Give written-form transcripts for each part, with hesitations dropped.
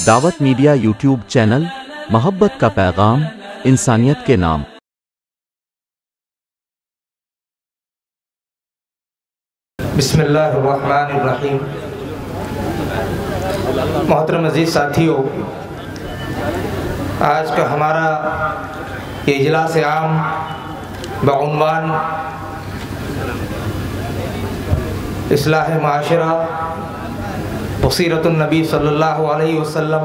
दावत media YouTube channel, मोहब्बत का पैगाम, इंसानियत के नाम। बिस्मिल्लाहिर्रहमानिर्रहीम। मोहतरम अज़ीज़ साथियों, आज का हमारा ये इजलास आम बउन्वान इस्लाह माशरा वसीरतुन नबी सल्लल्लाहु अलैहि वसल्लम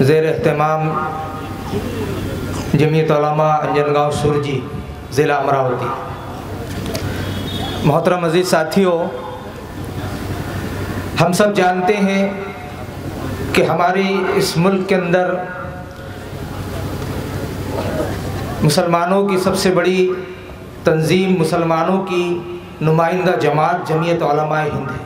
ज़ेर एहतमाम जमीयत उलमा अंजनगांव सुरजी ज़िला अमरावती। मोहतरम अज़ीज़ साथियों, हम सब जानते हैं कि हमारी इस मुल्क के अंदर मुसलमानों की सबसे बड़ी तंजीम, मुसलमानों की नुमाइंदा जमात जमीयत उलमा हिंद है।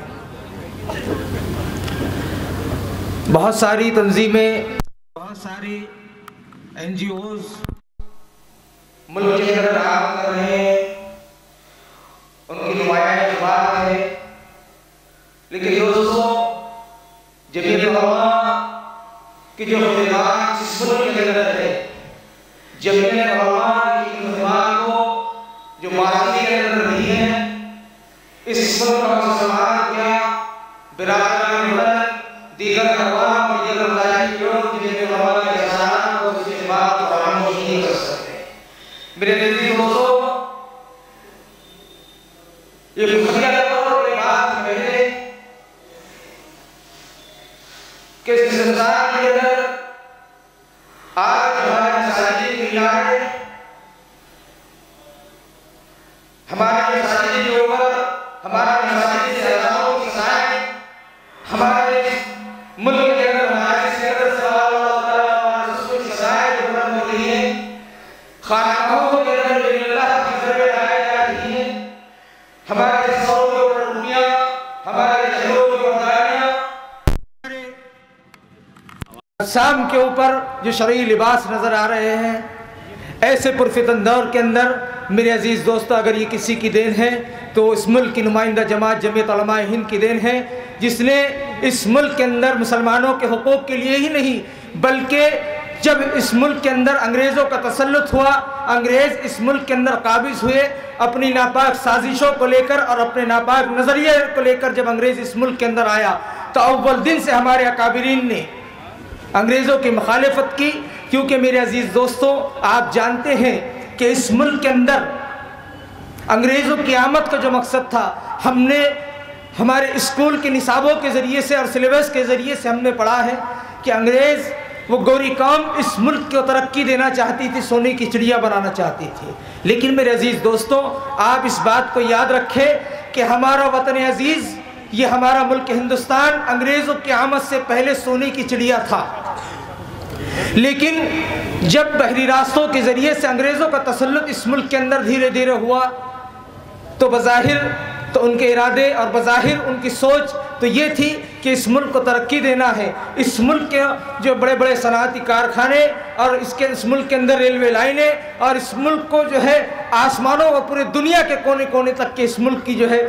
बहुत सारी तंजीमें, बहुत सारी NGOs मुल्क के अंदर काम कर रहे हैं, उनकी नुमाइंदा जमात है। लेकिन दोस्तों, जमीयत उलमा की जो खिदमत इस मुल्क के अंदर है, जमीयत उलमा की खिदमत को जो माजी के अंदर रही है, इस मुल्क का मुसलमान क्या बिरादरान वतन दीगर अवाम और दीगर मज़ाहिब लोग जमीयत उलमा के एहसान और उसकी खिदमत को फरामोश नहीं कर सकते। मेरे अज़ीज़ दोस्तों, ये खुफिया तौर पे बात पहले कि इस संसार के अंदर आज हमारे मसाजिद की मीनारें, हमारे मसाजिद के ऊपर हमारे मसाजिद से अज़ानों की साएं, हमारे मुल्क के अंदर हमारे सियासत सल्लल्लाहु अलैहि वसल्लम की साएं जो बुलंद हो रही है, खानकाहों के अंदर जो अल्लाह की ज़रूरत लगाई जा रही है, हमारे सौरों के ऊपर दुनिया, हमारे शहरों के ऊपर गाड़ियाँ, शाम के ऊपर जो शरई लिबास नजर आ रहे हैं, ऐसे पुरफितन दौर के अंदर मेरे अजीज़ दोस्तों, अगर ये किसी की देन है तो इस मुल्क की नुमाइंदा जमात जमीयत उलमा हिंद की देन है, जिसने इस मुल्क के अंदर मुसलमानों के हुकूक के लिए ही नहीं, बल्कि जब इस मुल्क के अंदर अंग्रेज़ों का तसल्लुत हुआ, अंग्रेज़ इस मुल्क के अंदर काबिज़ हुए अपनी नापाक साजिशों को लेकर और अपने नापाक नज़रिए को लेकर, जब अंग्रेज़ इस मुल्क के अंदर आया तो अव्वल दिन से हमारे अकाबिरीन ने अंग्रेज़ों की मुखालिफत की। क्योंकि मेरे अजीज़ दोस्तों, आप जानते हैं कि इस मुल्क के अंदर अंग्रेज़ों की आमद का जो मकसद था, हमने हमारे स्कूल के निसाबों के ज़रिए से और सिलेबस के ज़रिए से हमने पढ़ा है कि अंग्रेज़ वो गोरी कौम इस मुल्क को तरक्की देना चाहती थी, सोने की चिड़िया बनाना चाहती थी। लेकिन मेरे अजीज़ दोस्तों, आप इस बात को याद रखें कि हमारा वतन अजीज़, ये हमारा मुल्क हिंदुस्तान, अंग्रेज़ों की आमद से पहले सोने की चिड़िया था। लेकिन जब बहरी रास्तों के ज़रिए से अंग्रेज़ों का तसल्लुत इस मुल्क के अंदर धीरे धीरे हुआ, तो बज़ाहिर तो उनके इरादे और बज़ाहिर उनकी सोच तो ये थी कि इस मुल्क को तरक्की देना है। इस मुल्क के जो बड़े बड़े सनाती कारखाने और इस मुल्क के अंदर रेलवे लाइनें, और इस मुल्क को जो है आसमानों और पूरे दुनिया के कोने कोने तक के इस मुल्क की जो है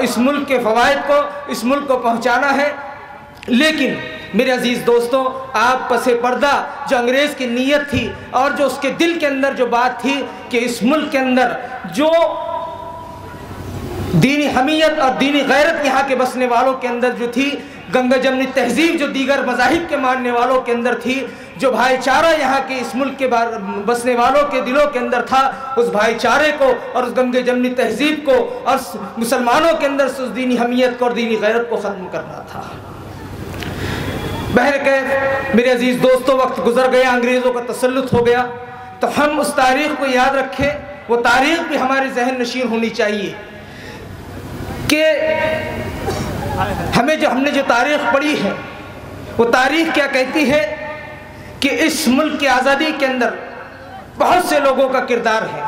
इस मुल्क के फ़वाइद को इस मुल्क को पहुँचाना है। लेकिन मेरे अजीज़ दोस्तों, आप पसे पर्दा जो अंग्रेज़ की नीयत थी और जो उसके दिल के अंदर जो बात थी कि इस मुल्क के अंदर जो दीनी हमीयत और दीनी गैरत यहाँ के बसने वालों के अंदर जो थी, गंगा जमनी तहजीब जो दीगर मज़ाहिब के मानने वालों के अंदर थी, जो भाईचारा यहाँ के इस मुल्क के बसने वालों के दिलों के अंदर था, उस भाईचारे को और उस गंगा जमनी तहजीब को और मुसलमानों के अंदर से उस दीनी हमीयत को और दीनी गैरत को ख़त्म करना था। बहरकैफ मेरे अजीज़ दोस्तों, वक्त गुजर गया, अंग्रेज़ों का तसल्लुत हो गया, तो हम उस तारीख़ को याद रखें। वो तारीख़ भी हमारे जहन नशीन होनी चाहिए कि हमने जो तारीख़ पढ़ी है, वो तारीख़ क्या कहती है कि इस मुल्क की आज़ादी के अंदर बहुत से लोगों का किरदार है।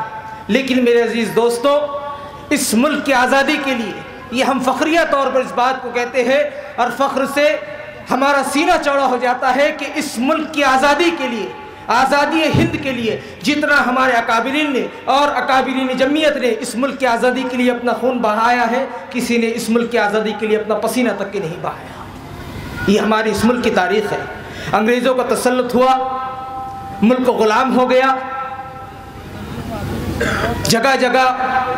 लेकिन मेरे अजीज़ दोस्तों, इस मुल्क की आज़ादी के लिए ये हम फ़ख्रिया तौर पर इस बात को कहते हैं और फ़ख्र से हमारा सीना चौड़ा हो जाता है कि इस मुल्क की आज़ादी के लिए आज़ादी हिंद के लिए जितना हमारे अकाबिरीन ने और अकाबिरीन जमीयत ने इस मुल्क की आज़ादी के लिए अपना खून बहाया है, किसी ने इस मुल्क की आज़ादी के लिए अपना पसीना तक के नहीं बहाया। ये हमारी इस मुल्क की तारीख़ है। अंग्रेज़ों का तसल्लुत हुआ, मुल्क ग़ुलाम हो गया, जगह जगह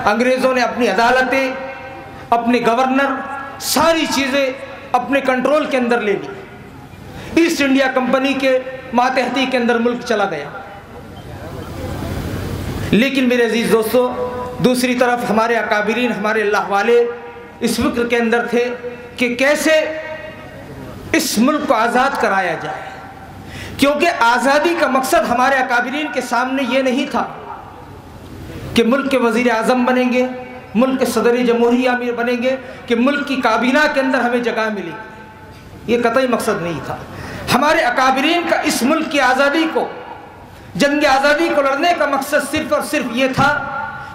अंग्रेज़ों ने अपनी अदालतें, अपने गवर्नर, सारी चीज़ें अपने कंट्रोल के अंदर ले ली। ईस्ट इंडिया कंपनी के मातहती के अंदर मुल्क चला गया। लेकिन मेरे अजीज़ दोस्तों, दूसरी तरफ हमारे अकाबिरीन, हमारे अल्लाह वाले इस फिक्र के अंदर थे कि कैसे इस मुल्क को आज़ाद कराया जाए, क्योंकि आज़ादी का मकसद हमारे अकाबिरीन के सामने ये नहीं था कि मुल्क के वज़ीर आज़म बनेंगे, मुल्क के सदर जमहूरी आमिर बनेंगे, कि मुल्क की काबीना के अंदर हमें जगह मिलेगी। ये कतई मकसद नहीं था। हमारे अकाबिरीन का इस मुल्क की आज़ादी को, जंग आज़ादी को लड़ने का मकसद सिर्फ और सिर्फ ये था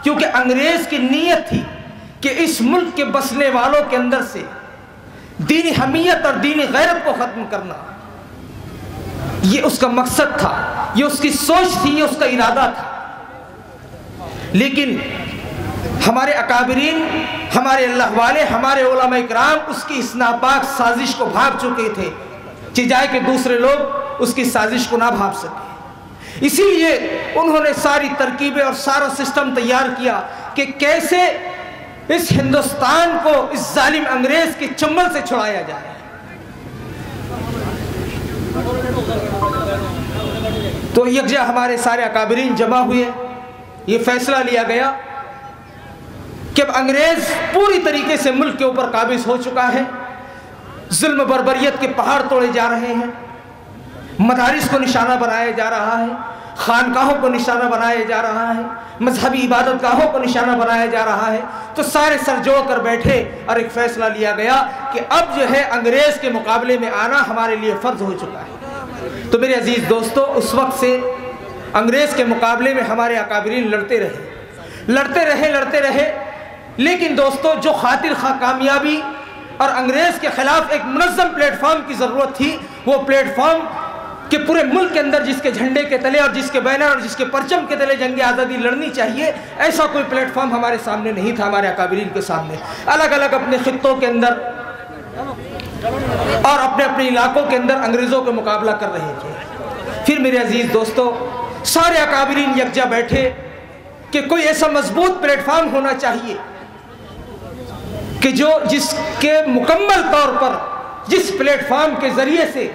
क्योंकि अंग्रेज़ की नीयत थी कि इस मुल्क के बसने वालों के अंदर से दीनी हमीयत और दीनी गैरत को ख़त्म करना, ये उसका मकसद था, ये उसकी सोच थी, ये उसका इरादा था। लेकिन हमारे अकाबिरीन, हमारे अल्लाह वाले, हमारे उलमा इकराम उसकी इस नापाक साजिश को भांप चुके थे, चिजाए कि दूसरे लोग उसकी साजिश को ना भांप सके। इसीलिए उन्होंने सारी तरकीबें और सारा सिस्टम तैयार किया कि कैसे इस हिंदुस्तान को इस जालिम अंग्रेज के चंबल से छुड़ाया जाए। तो यकजा हमारे सारे अकाबिरीन जमा हुए, ये फैसला लिया गया कि अब अंग्रेज पूरी तरीके से मुल्क के ऊपर काबिज हो चुका है, जुल्म बर्बरियत के पहाड़ तोड़े जा रहे हैं, मदारिस को निशाना बनाया जा रहा है, खानकाहों को निशाना बनाया जा रहा है, मजहबी इबादत गाहों को निशाना बनाया जा रहा है। तो सारे सर जोड़ कर बैठे और एक फैसला लिया गया कि अब जो है अंग्रेज के मुकाबले में आना हमारे लिए फ़र्ज हो चुका है। तो मेरे अजीज़ दोस्तों, उस वक्त से अंग्रेज़ के मुकाबले में हमारे अकाबिरीन लड़ते रहे। लेकिन दोस्तों, जो खातिर खा कामयाबी और अंग्रेज़ के ख़िलाफ़ एक मुनज़्ज़म प्लेटफॉर्म की ज़रूरत थी, वो प्लेटफॉर्म कि पूरे मुल्क के अंदर जिसके झंडे के तले और जिसके बैनर और जिसके परचम के तले जंग आज़ादी लड़नी चाहिए, ऐसा कोई प्लेटफॉर्म हमारे सामने नहीं था। हमारे अकाबिरीन के सामने अलग अलग अपने खित्तों के अंदर और अपने अपने इलाकों के अंदर अंग्रेज़ों का मुकाबला कर रहे थे। फिर मेरे अजीज़ दोस्तों, सारे अकाबिरीन यकजा बैठे कि कोई ऐसा मजबूत प्लेटफॉर्म होना चाहिए कि जिसके मुकम्मल तौर पर, जिस प्लेटफॉर्म के ज़रिए से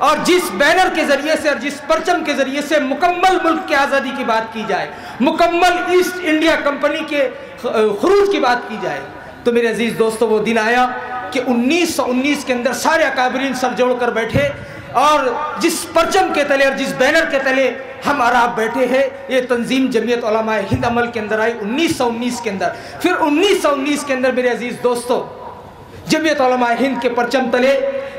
और जिस बैनर के ज़रिए से और जिस परचम के ज़रिए से मुकम्मल मुल्क की आज़ादी की बात की जाए, मुकम्मल ईस्ट इंडिया कंपनी के खुरूज की बात की जाए। तो मेरे अजीज़ दोस्तों, वो दिन आया कि 1919 के अंदर सारे अकाबिरीन सर जोड़ कर बैठे और जिस परचम के तले और जिस बैनर के तले हम और आप बैठे हैं, ये तंजीम जमीयत उलमा हिंद अमल के अंदर आई 1919 के अंदर। फिर 1919 के अंदर मेरे अजीज़ दोस्तों, जमीयत उलमा हिंद के परचम तले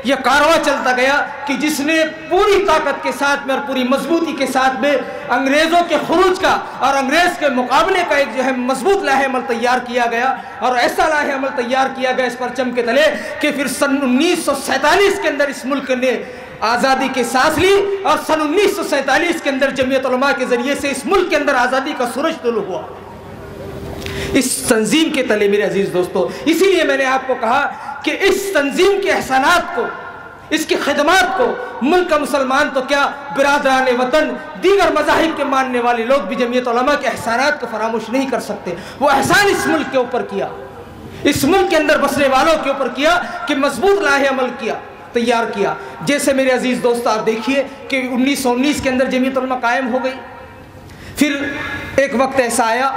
यह कारवां चलता गया कि जिसने पूरी ताकत के साथ में और पूरी मजबूती के साथ में अंग्रेज़ों के खुरूज का और अंग्रेज़ के मुकाबले का एक जो है मजबूत लाहे अमल तैयार किया गया। और ऐसा लाहे अमल तैयार किया गया इस परचम के तले कि फिर सन 1947 के अंदर इस मुल्क ने आज़ादी की सांस ली और सन 1947 के अंदर जमीयत उलमा के ज़रिए से इस मुल्क के अंदर आज़ादी का सूरज तुलू हुआ, इस तंजीम के तले मेरे अजीज़ दोस्तों। इसीलिए मैंने आपको कहा कि इस तंजीम के एहसानात को, इसकी खिदमात को मुल्क का मुसलमान तो क्या, बिरादरान वतन, दीगर मज़ाहिब के मानने वाले लोग भी जमीयत उलमा के एहसानात को फरामोश नहीं कर सकते। वो एहसान इस मुल्क के ऊपर किया, इस मुल्क के अंदर बसने वालों के ऊपर किया कि मजबूत लाहे अमल किया, तैयार किया। जैसे मेरे अजीज़ दोस्तों, आप देखिए कि 1919 के अंदर जमीयत उलमा कायम हो गई। फिर एक वक्त ऐसा आया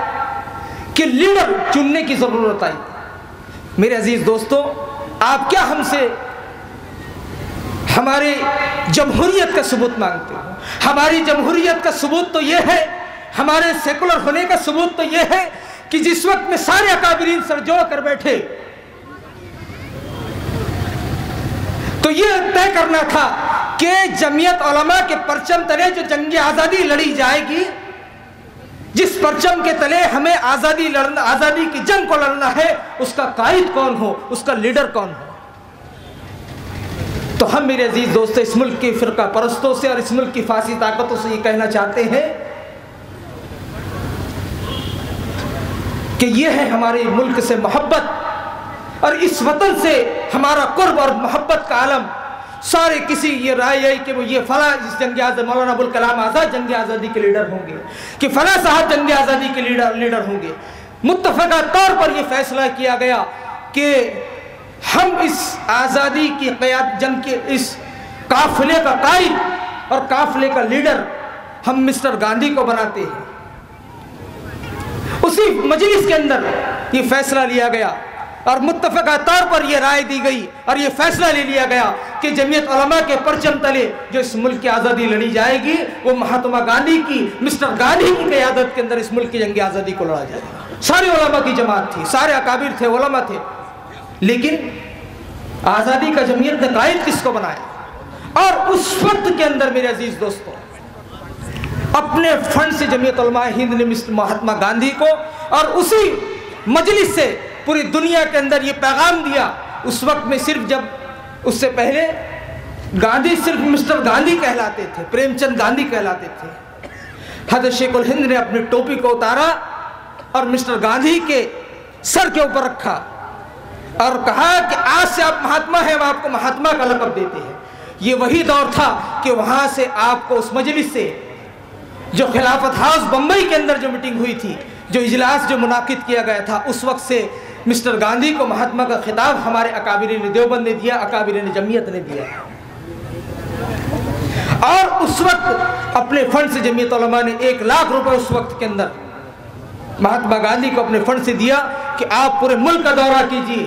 कि लीडर चुनने की ज़रूरत आई। मेरे अजीज़ दोस्तों, आप क्या हमसे हमारे जमहूरियत का सबूत मांगते हो? हमारी जमहूरियत का सबूत तो ये है, हमारे सेकुलर होने का सबूत तो ये है कि जिस वक्त में सारे अकाबिरीन सर जोड़ कर बैठे तो ये तय करना था कि जमीयत उलमा के परचम तले जो जंग आज़ादी लड़ी जाएगी, जिस परचम के तले हमें आज़ादी लड़ना, आज़ादी की जंग को लड़ना है, उसका कायद कौन हो, उसका लीडर कौन हो। तो हम मेरे अजीज दोस्तों इस मुल्क के फिरका परस्तों से और इस मुल्क की फासी ताकतों से ये कहना चाहते हैं कि ये है हमारे मुल्क से मोहब्बत और इस वतन से हमारा कुर्ब और मोहब्बत का आलम। सारे किसी ये राय है कि वो ये फला इस जंग आज़ाद मौलाना अबुल कलाम आज़ाद जंग आज़ादी के लीडर होंगे, कि फला साहब जंग आज़ादी के लीडर होंगे। मुत्तफ़क़ा तौर पर यह फैसला किया गया कि हम इस आज़ादी की क़यादत जंग के इस काफ़िले का कायद और काफ़िले का लीडर हम मिस्टर गांधी को बनाते हैं। उसी मजलिस के अंदर ये फैसला लिया गया और मुत्तफ़क़ा तौर पर यह राय दी गई और ये फैसला ले लिया गया कि जमीयत उलमा के परचम तले जो इस मुल्क की आज़ादी लड़ी जाएगी वो महात्मा गांधी की, मिस्टर गांधी की क़यादत के अंदर इस मुल्क की जंग आज़ादी को लड़ा जाएगा। सारे उलमा की जमात थी, सारे अकाबिर थे, उलमा थे, लेकिन आज़ादी का जमीयत ने कायद किसको बनाया? और उस वक्त के अंदर मेरे अजीज दोस्तों अपने फंड से जमीयत उलमा हिंद ने मिस्टर महात्मा गांधी को और उसी मजलिस से पूरी दुनिया के अंदर ये पैगाम दिया। उस वक्त में सिर्फ जब उससे पहले गांधी सिर्फ मिस्टर गांधी कहलाते थे, प्रेमचंद गांधी कहलाते थे। हज़रत शेखुल हिंद ने अपनी टोपी को उतारा और मिस्टर गांधी के सर के ऊपर रखा और कहा कि आज से आप महात्मा हैं, हम आपको महात्मा का लक़ब देते हैं। ये वही दौर था कि वहाँ से आपको उस मजलिस से जो खिलाफत हाउस बम्बई के अंदर जो मीटिंग हुई थी, जो इजलास जो मुनाकिद किया गया था, उस वक्त से मिस्टर गांधी को महात्मा का खिताब हमारे अकाबिरीन देवबंद ने दिया, अकाबिरीन जमीयत ने दिया। और उस वक्त अपने फंड से जमीयत उलमा ने 1 लाख रुपए उस वक्त के अंदर महात्मा गांधी को अपने फंड से दिया कि आप पूरे मुल्क का दौरा कीजिए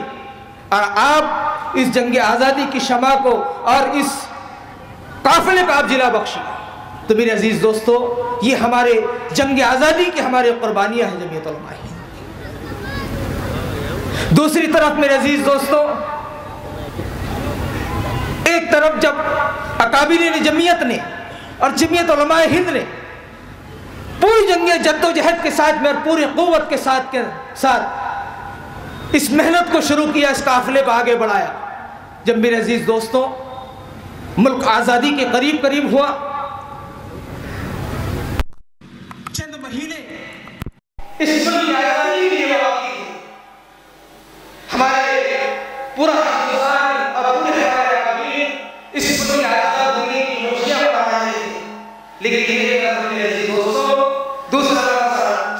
और आप इस जंग आज़ादी की शमा को और इस काफिले को आप जिला बख्शिए। तो मेरे अजीज दोस्तों ये हमारे जंग आज़ादी की हमारे कुर्बानियाँ हैं जमीयत उलमा हिंद। दूसरी तरफ मेरे अजीज दोस्तों एक तरफ जब अकाबिरीन जमीयत ने और जमीयत उलमा हिंद ने पूरी जंग जद्दोजहद के साथ में और पूरी क़ुव्वत के साथ इस मेहनत को शुरू किया, इस काफिले को आगे बढ़ाया। जब मेरे अजीज दोस्तों मुल्क आज़ादी के करीब करीब हुआ, चंद महीने इस मुल्क की आज़ादी के लिए हमारे पूरा हिंदुस्तान और पूरे हमारे अकाबिरीन इस मुल्क की आज़ाद होने की खुशियां मना रहे थे। लेकिन मेरे अजीज दोस्तों दूसरा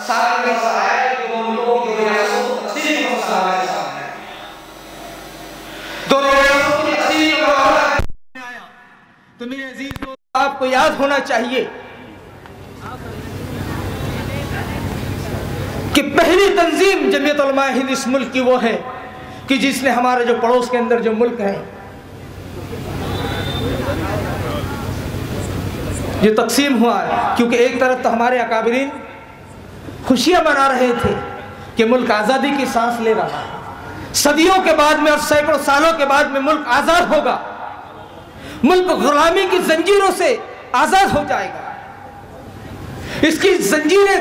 साल में आया कि दोनों लोगों की रियासतों को तकसीम का मसला हमारे सामने आया। दोनों रियासतों की तकसीम का मामला आया। तो मेरे अजीज दोस्तों आपको याद होना चाहिए कि पहली तंजीम जमीयत उलमा हिंद इस मुल्क की वो है कि जिसने हमारे जो पड़ोस के अंदर जो मुल्क है जो तकसीम हुआ है, क्योंकि एक तरफ तो हमारे अकाबिरीन खुशियां मना रहे थे कि मुल्क आज़ादी की सांस ले रहा है, सदियों के बाद में और सैकड़ों सालों के बाद में मुल्क आज़ाद होगा, मुल्क गुलामी की जंजीरों से आज़ाद हो जाएगा, इसकी जंजीरें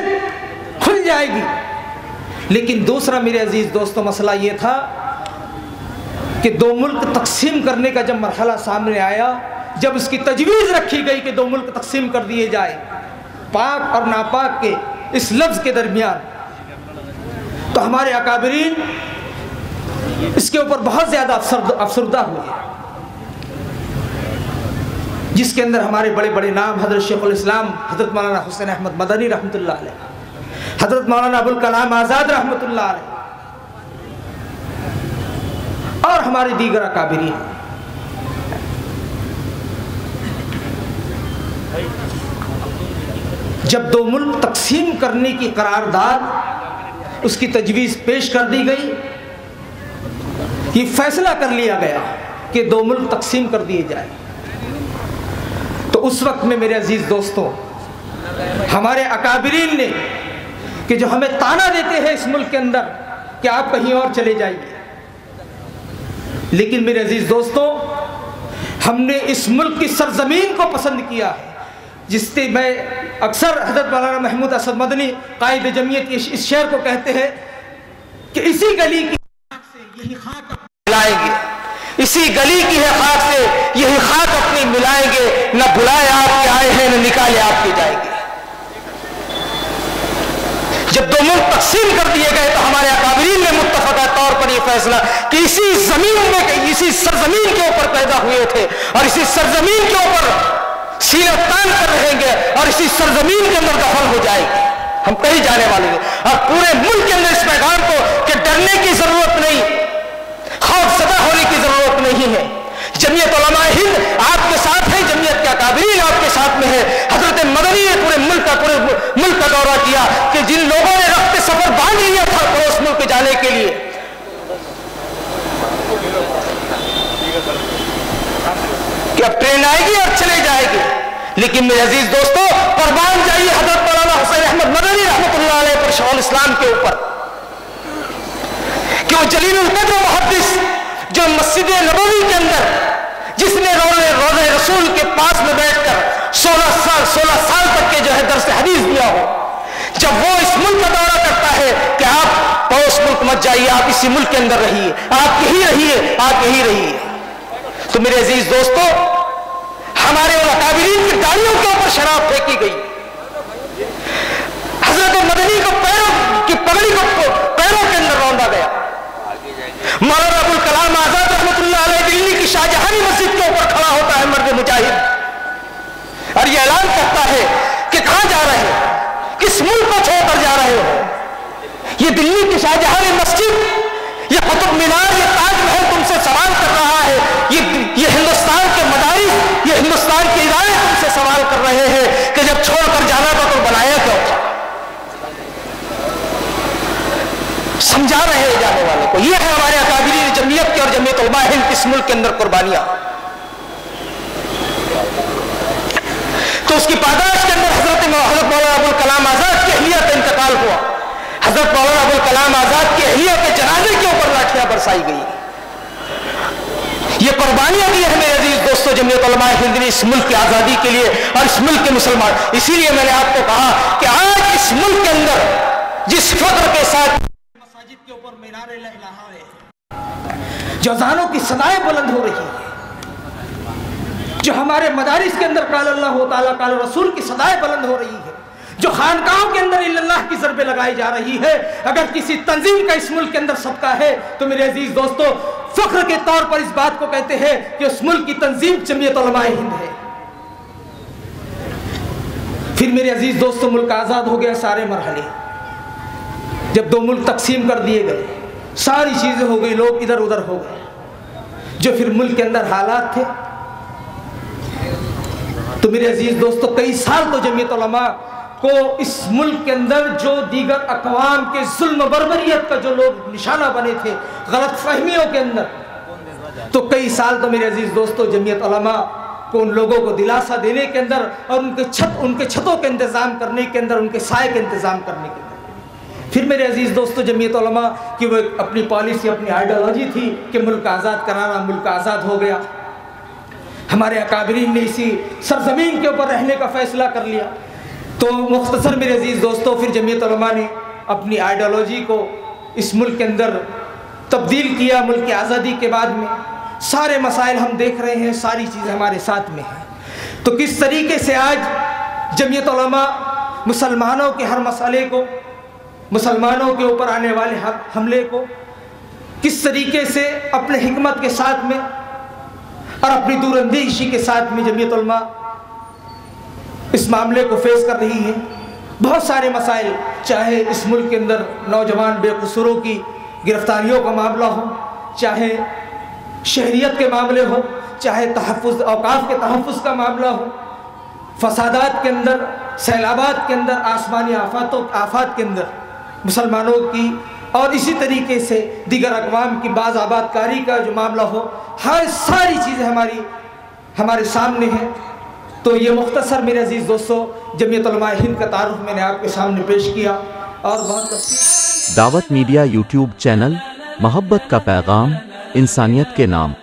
खुल जाएगी। लेकिन दूसरा मेरे अजीज दोस्तों मसला ये था कि 2 मुल्क तकसीम करने का जब मरहला सामने आया, जब उसकी तजवीज़ रखी गई कि 2 मुल्क तकसीम कर दिए जाए पाक और नापाक के इस लफ्ज़ के दरमियान, तो हमारे अकाबिरीन इसके ऊपर बहुत ज़्यादा अफसरदा हुए, जिसके अंदर हमारे बड़े बड़े नाम हज़रत शेखुल इस्लाम हज़रत मौलाना हुसैन अहमद मदनी रहमतुल्लाह अलैह, हज़रत मौलाना अबुल कलाम आज़ाद रहमतुल्लाह अलैह और हमारे दीगर अकाबिरीन। जब 2 मुल्क तकसीम करने की करारदाद उसकी तजवीज़ पेश कर दी गई, ये फैसला कर लिया गया कि 2 मुल्क तकसीम कर दिए जाए, तो उस वक्त में मेरे अजीज दोस्तों हमारे अकाबिरीन ने कि जो हमें ताना देते हैं इस मुल्क के अंदर कि आप कहीं और चले जाइए, लेकिन मेरे अजीज दोस्तों हमने इस मुल्क की सरजमीन को पसंद किया है, जिससे मैं अक्सर हज़रत मौलाना महमूद असद मदनी कायद जमीयत इस शेर को कहते हैं कि इसी गली की से यही खाक लाएंगे, इसी गली की है खाक से यही खाक अपनी मिलाएंगे, न बुलाए आपके आए हैं न निकाले आपके जाएंगे। जब दो मुल्क तकसीम कर दिए गए तो हमारे अकाबरीन ने मुत्तफका तौर पर यह फैसला कि इसी जमीन में, इसी सरजमीन के ऊपर पैदा हुए थे और इसी सरजमीन के ऊपर सीना तान कर रहेंगे और इसी सरजमीन के अंदर दफन हो जाएंगे, हम कहीं जाने वाले नहीं। और पूरे मुल्क के अंदर इस पैगाम को कि डरने की जरूरत नहीं, खौफ ज़दा होने की जरूरत नहीं है। जमीयत उलमा हिंद आपके साथ है, जमीयत के अकाबरीन आपके साथ में है। हजरत मदनी ने पूरे मुल्क का दौरा किया कि जिन लोगों ने रफ्ते सफर बांध लिया था पड़ोस मुल्क जाने के लिए, कि अब ट्रेन आएगी और चले जाएगी, लेकिन मेरे अजीज दोस्तों कुर्बान जाइए हजरत मौलाना हुसैन अहमद मदनी रहमतुल्लाह अलैह पर शौल इस्लाम के ऊपर, कि वो जलीलुल कद्र मुहद्दिस जो मस्जिद नबवी के अंदर जिसने रोज़े रसूल के पास में बैठकर 16 साल तक के जो है दर्स हदीस दिया हो, जब वो इस मुल्क का दौरा करता है कि आप पड़ोस मुल्क मत जाइए, आप इसी मुल्क के अंदर रहिए, आप यही रहिए, आप यही रहिए। तो मेरे अजीज दोस्तों हमारे उन अकाबिरीन की गाड़ियों के ऊपर शराब फेंकी गई, हजरत मदनी को पैरों की पगड़ी को पैरों के अंदर रौंदा गया। मौलाना अबुल कलाम आजाद रहमतुल्लाह अलैह दिल्ली की शाहजहानी मस्जिद के ऊपर खड़ा होता है मर्द मुजाहिद और यह ऐलान करता है कि कहां जा रहे हो, किस मुल्क को छोड़कर जा रहे हो। ये दिल्ली की शाहजहानी मस्जिद, ये कुतुब मीनार, ये ताजमहल तुमसे सवाल कर रहा है, ये हिंदुस्तान के मदारिस, ये हिंदुस्तान के इदारे तुमसे सवाल कर रहे हैं कि जब छोड़कर जाना था तो बनाया क्यों था। समझा रहे हैं जाने वाले को, ये है हमारे अकाबिरीन जमीयत की और जमीयत उलमा हिंद इस मुल्क के अंदर कुर्बानियां। तो उसकी पादाश के अंदर हजरत मौलाना अबुल कलाम आजाद की अहलिया का इंतकाल हुआ। हजरत मौलाना अबुल कलाम आजाद की अहलिया के जनाजे के ऊपर लाठियां बरसाई गई। ये कुर्बानियां दी है मेरे अजीज दोस्तों जमीयत उलमा हिंद ने इस मुल्क की आजादी के लिए और इस मुल्क के मुसलमान। इसीलिए मैंने आपको कहा कि आज इस मुल्क के अंदर जिस फख्र के साथ मस्जिद के ऊपर मीनारे लहलहा रहे हैं, जो अज़ानों की सदाएं बुलंद हो रही है, जो हमारे मदारिस के अंदर काल अल्लाह ताला काल रसूल की सदाएं बुलंद हो रही है, जो खानकाहों के अंदर इल्लल्लाह की ज़रबे लगाई जा रही है, अगर किसी तंजीम का इस मुल्क के अंदर सबका है तो मेरे अजीज दोस्तों फख्र के तौर पर इस बात को कहते हैं कि उस मुल्क की तंजीम जमीयत उलमा हिंद है। फिर मेरे अजीज दोस्तों मुल्क आज़ाद हो गया, सारे मरहले जब दो मुल्क तकसीम कर दिए गए, सारी चीज़ें हो गई, लोग इधर उधर हो गए, जो फिर मुल्क के अंदर हालात थे। तो मेरे अजीज दोस्तों कई साल तो जमीयत उलमा को इस मुल्क के अंदर जो दीगर अक़वाम के जुल्म बर्बरियत का जो लोग निशाना बने थे गलत फहमियों के अंदर, तो कई साल तो मेरे अजीज दोस्तों जमीयत उलमा को उन लोगों को दिलासा देने के अंदर और उनके छतों के इंतज़ाम करने के अंदर, उनके साए के इंतज़ाम करने के अंदर, फिर मेरे अजीज दोस्तों जमीयत उलमा की वो अपनी पॉलिसी, अपनी आइडियोलॉजी थी कि मुल्क आज़ाद कराना, मुल्क आज़ाद हो गया। हमारे अकाबरीन ने इसी सरजमीन के ऊपर रहने का फैसला कर लिया। तो मुख्तसर मेरे अजीज दोस्तों फिर जमीयत उलमा ने अपनी आइडियोलॉजी को इस मुल्क के अंदर तब्दील किया। मुल्क की आज़ादी के बाद में सारे मसाइल हम देख रहे हैं, सारी चीज़ें हमारे साथ में हैं। तो किस तरीके से आज जमीयत उलमा मुसलमानों के हर मसले को, मुसलमानों के ऊपर आने वाले हमले को किस तरीके से अपने हिकमत के साथ में और अपनी दूरअंदेशी के साथ में जमीयत उलमा इस मामले को फेस कर रही है। बहुत सारे मसाइल, चाहे इस मुल्क के अंदर नौजवान बेकसूरों की गिरफ्तारियों का मामला हो, चाहे शहरियत के मामले हो, चाहे तहफ़्फ़ुज़ औक़ाफ़ के तहफ़्फ़ुज़ का मामला हो, फसादात के अंदर, सैलाबात के अंदर, आसमानी आफात के अंदर मुसलमानों की, और इसी तरीके से दीगर अक़वाम की बाज़ आबादकारी का जो मामला हो, हर सारी चीज़ें हमारे सामने हैं। तो ये मुख्तसर मेरे अजीज़ दोस्तों जमीयत उलमा हिंद का तारुफ मैंने आपके सामने पेश किया और बहुत दावत मीडिया यूट्यूब चैनल मोहब्बत का पैगाम इंसानियत के नाम।